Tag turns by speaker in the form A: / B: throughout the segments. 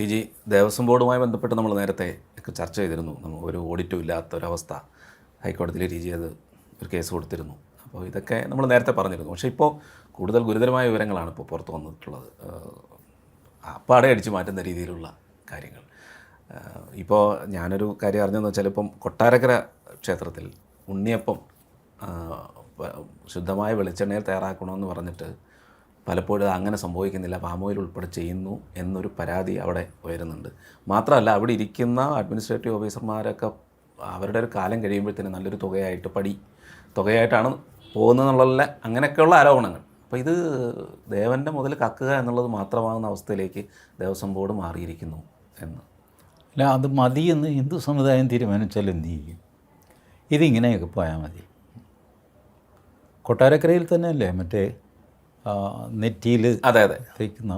A: T G, Devaswom ബോർഡുമായി ബന്ധപ്പെട്ട് നമ്മൾ നേരത്തെ ഒക്കെ ചർച്ച ചെയ്തിരുന്നു. ഒരു ഓഡിറ്റും ഇല്ലാത്തൊരവസ്ഥ. ഹൈക്കോടതിയിൽ ടി ജി അത് ഒരു കേസ് കൊടുത്തിരുന്നു. അപ്പോൾ ഇതൊക്കെ നമ്മൾ നേരത്തെ പറഞ്ഞിരുന്നു. പക്ഷേ ഇപ്പോൾ കൂടുതൽ ഗുരുതരമായ വിവരങ്ങളാണ് ഇപ്പോൾ പുറത്തു വന്നിട്ടുള്ളത്. അപ്പാടെ അടിച്ചു മാറ്റുന്ന രീതിയിലുള്ള കാര്യങ്ങൾ. ഇപ്പോൾ ഞാനൊരു കാര്യം അറിഞ്ഞതെന്ന് വെച്ചാൽ, ഇപ്പം കൊട്ടാരക്കര ക്ഷേത്രത്തിൽ ഉണ്ണിയപ്പം ശുദ്ധമായ വെളിച്ചെണ്ണയിൽ തയ്യാറാക്കണമെന്ന് പറഞ്ഞിട്ട് പലപ്പോഴും അങ്ങനെ സംഭവിക്കുന്നില്ല, പാം ഓയിൽ ഉൾപ്പെടെ ചെയ്യുന്നു എന്നൊരു പരാതി അവിടെ ഉയരുന്നുണ്ട്. മാത്രമല്ല, അവിടെ ഇരിക്കുന്ന അഡ്മിനിസ്ട്രേറ്റീവ് ഓഫീസർമാരൊക്കെ അവരുടെ ഒരു കാലം കഴിയുമ്പോഴത്തേന് നല്ലൊരു തുകയായിട്ടാണ് പോകുന്നതെന്നുള്ള അങ്ങനെയൊക്കെയുള്ള ആരോപണങ്ങൾ. അപ്പോൾ ഇത് ദേവൻ്റെ മുതൽ കക്കുക എന്നുള്ളത് മാത്രമാകുന്ന അവസ്ഥയിലേക്ക് ദേവസ്വം ബോർഡ് മാറിയിരിക്കുന്നു എന്ന്.
B: അല്ല, അത് മതിയെന്ന് ഹിന്ദു സമുദായം തീരുമാനിച്ചാൽ എന്ത് ചെയ്യും? ഇതിങ്ങനെയൊക്കെ പോയാൽ മതി. കൊട്ടാരക്കരയിൽ തന്നെയല്ലേ മറ്റേ നെറ്റിയിൽ തേക്കുന്ന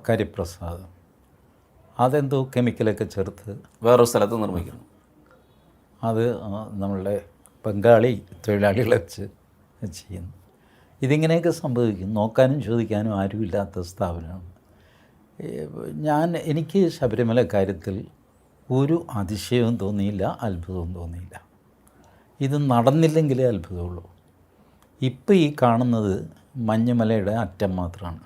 B: കരിപ്രസാദം, അതെന്തോ കെമിക്കലൊക്കെ ചേർത്ത്
A: വേറൊരു സ്ഥലത്ത് നിർമ്മിക്കുന്നു.
B: അത് നമ്മളുടെ ബംഗാളി തൊഴിലാളികളെ വെച്ച് ചെയ്യുന്നു. ഇതിങ്ങനെയൊക്കെ സംഭവിക്കും. നോക്കാനും ചോദിക്കാനും ആരുമില്ലാത്ത സ്ഥാപനമാണ്. എനിക്ക് ശബരിമല കാര്യത്തിൽ ഒരു അതിശയവും തോന്നിയില്ല, അത്ഭുതവും തോന്നിയില്ല. ഇത് നടന്നില്ലെങ്കിലേ അത്ഭുതമുള്ളൂ. ഇപ്പോൾ ഈ കാണുന്നത് മഞ്ഞുമലയുടെ അറ്റം മാത്രമാണ്,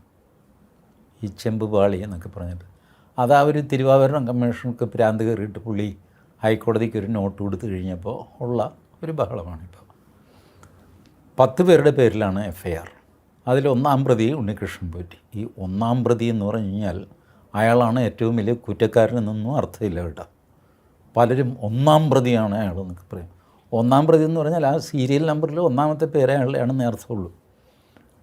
B: ഈ ചെമ്പുപാളി എന്നൊക്കെ പറഞ്ഞിട്ട്. അത് ആ ഒരു തിരുവാഭരണം കമ്മീഷനൊക്കെ ഭ്രാന്ത് കയറിയിട്ട് പുള്ളി ഹൈക്കോടതിക്ക് ഒരു നോട്ട് കൊടുത്തു കഴിഞ്ഞപ്പോൾ ഉള്ള ഒരു ബഹളമാണിപ്പോൾ. 10 പേരുടെ പേരിലാണ് FIR. അതിൽ 1-ാം പ്രതി ഉണ്ണികൃഷ്ണൻ പോറ്റി. ഈ 1-ാം പ്രതി എന്ന് പറഞ്ഞു കഴിഞ്ഞാൽ അയാളാണ് ഏറ്റവും വലിയ കുറ്റക്കാരനെന്നൊന്നും അർത്ഥമില്ല കേട്ടോ. പലരും 1-ാം പ്രതിയാണ് അയാളെന്നൊക്കെ പറയും. 1-ാം പ്രതി എന്ന് പറഞ്ഞാൽ ആ സീരിയൽ നമ്പറിൽ 1-ാമത്തെ പേര് അയാളെയാണെന്ന് അർത്ഥമുള്ളൂ.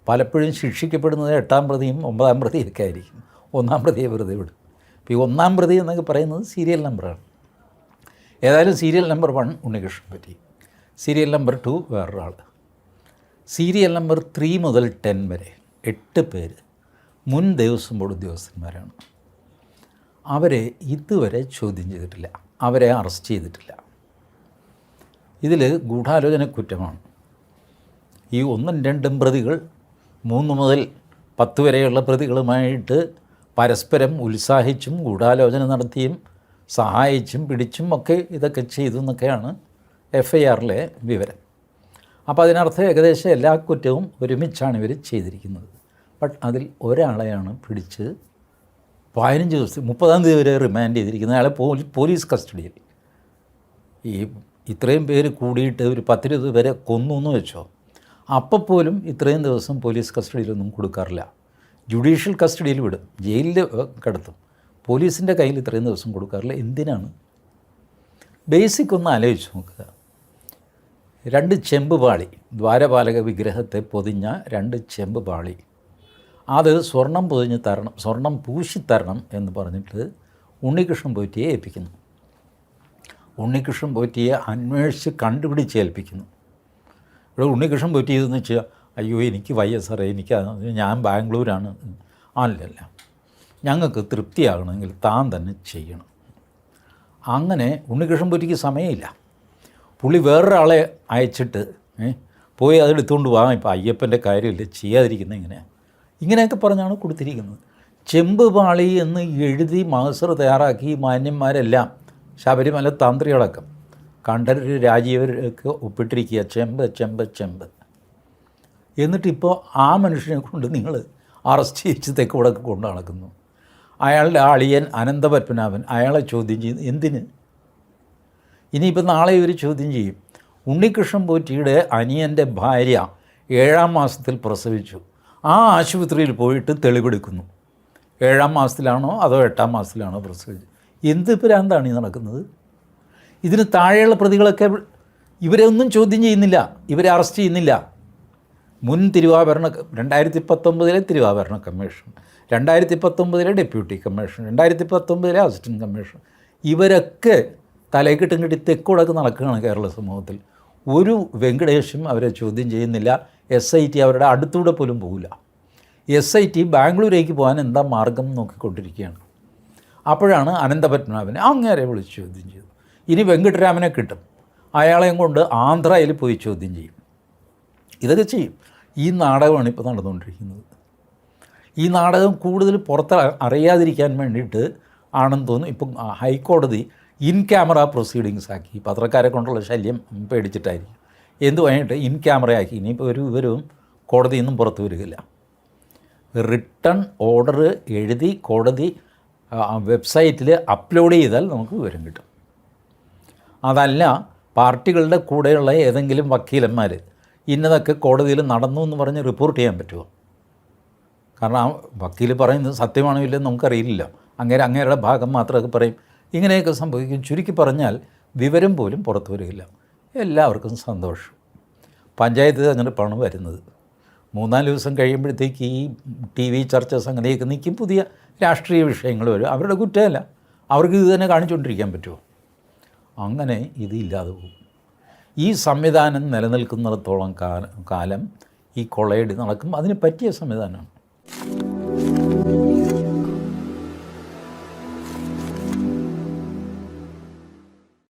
B: പലപ്പോഴും ശിക്ഷിക്കപ്പെടുന്നത് 8-ാം പ്രതിയും 9-ാം പ്രതിയൊക്കെ ആയിരിക്കും. 1-ാം പ്രതിയെ വെറുതെ വിടും. ഇപ്പോൾ ഈ 1-ാം പ്രതി എന്നൊക്കെ പറയുന്നത് സീരിയൽ നമ്പറാണ്. ഏതായാലും സീരിയൽ നമ്പർ 1 ഉണ്ണികൃഷ്ണൻ പറ്റി, സീരിയൽ നമ്പർ 2 വേറൊരാൾ, സീരിയൽ നമ്പർ 3 മുതൽ 10 വരെ 8 പേര് മുൻ ദേവസ്വം ബോർഡ് ഉദ്യോഗസ്ഥന്മാരാണ്. അവരെ ഇതുവരെ ചോദ്യം ചെയ്തിട്ടില്ല, അവരെ അറസ്റ്റ് ചെയ്തിട്ടില്ല. ഇതിൽ ഗൂഢാലോചന കുറ്റമാണ്. ഈ 1ഉം 2ഉം പ്രതികൾ 3 മുതൽ 10 വരെയുള്ള പ്രതികളുമായിട്ട് പരസ്പരം ഉത്സാഹിച്ചും ഗൂഢാലോചന നടത്തിയും സഹായിച്ചും പിടിച്ചും ഒക്കെ ഇതൊക്കെ ചെയ്തു എന്നൊക്കെയാണ് FIRലെ വിവരം. അപ്പോൾ അതിനർത്ഥം ഏകദേശം എല്ലാ കുറ്റവും ഒരുമിച്ചാണ് ഇവർ ചെയ്തിരിക്കുന്നത്. ബട്ട് അതിൽ ഒരാളെയാണ് പിടിച്ച് 15 ദിവസം 30-ാം തീയതി വരെ റിമാൻഡ് ചെയ്തിരിക്കുന്നത്. അയാളെ പോലീസ് കസ്റ്റഡിയിൽ. ഈ ഇത്രയും പേര് കൂടിയിട്ട് ഒരു 10-20 പേരെ കൊന്നു എന്ന് വെച്ചോ, അപ്പോൾ പോലും ഇത്രയും ദിവസം പോലീസ് കസ്റ്റഡിയിലൊന്നും കൊടുക്കാറില്ല. ജുഡീഷ്യൽ കസ്റ്റഡിയിൽ വിടും, ജയിലിൽ കിടത്തും. പോലീസിൻ്റെ കയ്യിൽ ഇത്രയും ദിവസം കൊടുക്കാറില്ല. എന്തിനാണ്? ബേസിക് ഒന്ന് ആലോചിച്ച് നോക്കുക. 2 ചെമ്പ് പാളി, ദ്വാരപാലക വിഗ്രഹത്തെ പൊതിഞ്ഞ 2 ചെമ്പ് പാളി, അത് സ്വർണം പൊതിഞ്ഞ് തരണം, സ്വർണം പൂശിത്തരണം എന്ന് പറഞ്ഞിട്ട് ഉണ്ണികൃഷ്ണൻ പോറ്റിയെ ഏൽപ്പിക്കുന്നു. ഉണ്ണികൃഷ്ണൻ പോറ്റിയെ അന്വേഷിച്ച് കണ്ടുപിടിച്ച് ഏൽപ്പിക്കുന്നു. ഇവിടെ ഉണ്ണികൃഷ്ണൻ പോറ്റി ഇതെന്ന് വെച്ചാൽ, അയ്യോ എനിക്ക് വയ്യ സാറേ, ഞാൻ ബാംഗ്ലൂരാണ്. അല്ലല്ല, ഞങ്ങൾക്ക് തൃപ്തിയാകണമെങ്കിൽ താൻ തന്നെ ചെയ്യണം. അങ്ങനെ ഉണ്ണികൃഷ്ണൻ പോറ്റിക്ക് സമയമില്ല. പുള്ളി വേറൊരാളെ അയച്ചിട്ട് പോയി അതെടുത്തുകൊണ്ട് പോകാം, ഇപ്പോൾ അയ്യപ്പൻ്റെ കാര്യമില്ല, ചെയ്യാതിരിക്കുന്നത് ഇങ്ങനെയൊക്കെ പറഞ്ഞാണ് കൊടുത്തിരിക്കുന്നത്. ചെമ്പ് പാളി എന്ന് എഴുതി മഹസർ തയ്യാറാക്കി മാന്യന്മാരെല്ലാം, ശബരിമല തന്ത്രികളടക്കം, കണ്ഠരര് രാജീവരൊക്കെ ഒപ്പിട്ടിരിക്കുക ചെമ്പ് ചെമ്പ് ചെമ്പ്. എന്നിട്ടിപ്പോൾ ആ മനുഷ്യനെ കൊണ്ട് നിങ്ങൾ അറസ്റ്റ് ചെയ്യിച്ച് തെക്കുവടക്ക് കൊണ്ട് നടക്കുന്നു. അയാളുടെ അളിയൻ അനന്തപത്മനാഭൻ, അയാളെ ചോദ്യം ചെയ്യുന്നു. എന്തിന്? ഇനിയിപ്പോൾ നാളെ ഇവർ ചോദ്യം ചെയ്യും. ഉണ്ണികൃഷ്ണൻ പോറ്റിയുടെ അനിയൻ്റെ ഭാര്യ 7-ാം മാസത്തിൽ പ്രസവിച്ചു. ആ ആശുപത്രിയിൽ പോയിട്ട് തെളിവെടുക്കുന്നു. 7-ാം മാസത്തിലാണോ അതോ 8-ാം മാസത്തിലാണോ പ്രസവിച്ചത്? എന്ത് ഭ്രാന്താണ് ഈ നടക്കുന്നത്? ഇതിന് താഴെയുള്ള പ്രതികളൊക്കെ ഇവരെ ഒന്നും ചോദ്യം ചെയ്യുന്നില്ല, ഇവരെ അറസ്റ്റ് ചെയ്യുന്നില്ല. മുൻ 2019 തിരുവാഭരണ commission, 2019 deputy commission, 2019 assistant commission, ഇവരൊക്കെ തലക്കെട്ടും കെട്ടി തെക്കുടക്ക് നടക്കുകയാണ് കേരള സമൂഹത്തിൽ. ഒരു വെങ്കടേഷും അവരെ ചോദ്യം ചെയ്യുന്നില്ല. SIT അവരുടെ അടുത്തൂടെ പോലും പോകില്ല. SIT ബാംഗ്ലൂരേക്ക് പോകാൻ എന്താ മാർഗം നോക്കിക്കൊണ്ടിരിക്കുകയാണ്. അപ്പോഴാണ് അനന്തപത്മനാഭനെ അങ്ങേരെ വിളിച്ച് ചോദ്യം ചെയ്തു. ഇനി വെങ്കട്ടരാമനെ കിട്ടും, അയാളെയും കൊണ്ട് ആന്ധ്രയിൽ പോയി ചോദ്യം ചെയ്യും. ഇതൊക്കെ ചെയ്യും. ഈ നാടകമാണ് ഇപ്പോൾ നടന്നുകൊണ്ടിരിക്കുന്നത്. ഈ നാടകം കൂടുതൽ പുറത്ത് അറിയാതിരിക്കാൻ വേണ്ടിയിട്ട് ആണെന്ന് തോന്നുന്നു. ഇപ്പം ഹൈക്കോടതി ഇൻ ക്യാമറ പ്രൊസീഡിങ്സ് ആക്കി. പത്രക്കാരെ കൊണ്ടുള്ള ശല്യം പേടിച്ചിട്ടായിരിക്കും. എന്തുവായിട്ട് ഇൻ ക്യാമറ ആക്കി. ഇനിയിപ്പോൾ ഒരു വിവരവും കോടതിയിൽ നിന്നും പുറത്തു വരികയില്ല. റിട്ടൺ ഓർഡർ എഴുതി കോടതി വെബ്സൈറ്റിൽ അപ്ലോഡ് ചെയ്താൽ നമുക്ക് വിവരം കിട്ടും. അതല്ല പാർട്ടികളുടെ കൂടെയുള്ള ഏതെങ്കിലും വക്കീലന്മാർ ഇന്നതൊക്കെ കോടതിയിൽ നടന്നു എന്ന് പറഞ്ഞ് റിപ്പോർട്ട് ചെയ്യാൻ പറ്റുമോ? കാരണം ആ വക്കീൽ പറയുന്നത് സത്യമാണോ ഇല്ലെന്ന് നമുക്കറിയില്ല. അങ്ങേരുടെ ഭാഗം മാത്രമൊക്കെ പറയും. ഇങ്ങനെയൊക്കെ സംഭവിക്കും. ചുരുക്കി പറഞ്ഞാൽ വിവരം പോലും പുറത്തു വരികയില്ല. എല്ലാവർക്കും സന്തോഷം. പഞ്ചായത്ത് തെരഞ്ഞെടുപ്പാണ് വരുന്നത്. 3-4 ദിവസം കഴിയുമ്പോഴത്തേക്ക് ഈ TV ചർച്ച സംഗതിയൊക്കെ നിൽക്കും. പുതിയ രാഷ്ട്രീയ വിഷയങ്ങൾ വരും. അവരുടെ കുറ്റമല്ല, അവർക്ക് ഇത് തന്നെ കാണിച്ചുകൊണ്ടിരിക്കാൻ പറ്റുമോ? അങ്ങനെ ഇതില്ലാതെ പോകും. ഈ സംവിധാനം നിലനിൽക്കുന്നിടത്തോളം കാലം ഈ കൊള്ളയടി നടക്കും. അതിന് പറ്റിയ സംവിധാനമാണ്.